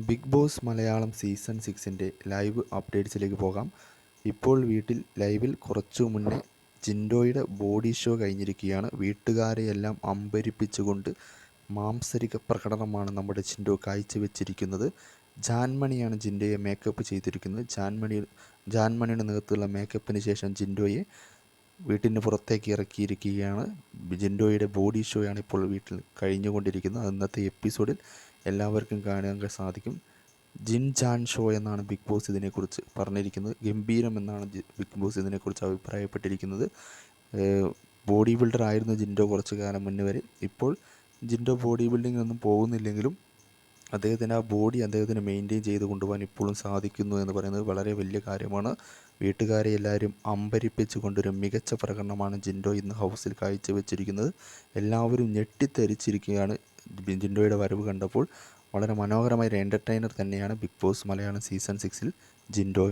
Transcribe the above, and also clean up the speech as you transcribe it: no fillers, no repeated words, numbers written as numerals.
Big Boss Malayalam season 6-ൻ്റെ live അപ്ഡേറ്റ്സിലേക്ക് പോകാം. ഇപ്പോൾ വീട്ടിൽ ലൈവിൽ കുറച്ചു മുന്നേ ജിൻഡോയുടെ ബോഡി ഷോ കഴിഞ്ഞിരിക്കുകയാണ്. വീട്ടുകാരെയെല്ലാം അമ്പരിപ്പിച്ചുകൊണ്ട് മാംസരിക പ്രകടനമാണ് നമ്മുടെ ജിൻഡോ കാഴ്ചവെച്ചിരിക്കുന്നത്. ജാൻമണിയാണ് ജിൻഡോയെ മേക്കപ്പ് ചെയ്തിരിക്കുന്നത്. ജാൻമണിയുടെ നേതൃത്വത്തിലുള്ള മേക്കപ്പിന് ശേഷം ജിൻഡോയെ വീട്ടിന് പുറത്തേക്ക് ഇറക്കിയിരിക്കുകയാണ്. ജിൻഡോയുടെ ബോഡി ഷോയാണ് ഇപ്പോൾ വീട്ടിൽ കഴിഞ്ഞുകൊണ്ടിരിക്കുന്നത്. ഇന്നത്തെ എപ്പിസോഡിൽ എല്ലാവർക്കും കാണാൻ സാധിക്കും. ജിൻ ജാൻ ഷോ എന്നാണ് ബിഗ് ബോസ് ഇതിനെക്കുറിച്ച് പറഞ്ഞിരിക്കുന്നത്. ഗംഭീരം എന്നാണ് ബിഗ് ബോസ് ഇതിനെക്കുറിച്ച് അഭിപ്രായപ്പെട്ടിരിക്കുന്നത്. ബോഡി ബിൽഡർ ആയിരുന്നു ജിൻഡോ കുറച്ച് കാലം മുന്നേ വരെ. ഇപ്പോൾ ജിൻഡോ ബോഡി ബിൽഡിങ്ങിനൊന്നും പോകുന്നില്ലെങ്കിലും അദ്ദേഹത്തിന് മെയിൻറ്റെയിൻ ചെയ്ത് കൊണ്ടുപോകാൻ ഇപ്പോഴും സാധിക്കുന്നു എന്ന് പറയുന്നത് വളരെ വലിയ കാര്യമാണ്. വീട്ടുകാരെ എല്ലാവരും അമ്പരിപ്പിച്ചു കൊണ്ടൊരു മികച്ച പ്രകടനമാണ് ജിൻഡോ ഇന്ന് ഹൗസിൽ കാഴ്ചവെച്ചിരിക്കുന്നത്. എല്ലാവരും ഞെട്ടിത്തരിച്ചിരിക്കുകയാണ് ജിൻഡോയുടെ വരവ് കണ്ടപ്പോൾ. വളരെ മനോഹരമായ ഒരു എൻ്റർടൈനർ തന്നെയാണ് ബിഗ് ബോസ് മലയാളം സീസൺ 6-ൽ ജിൻഡോ.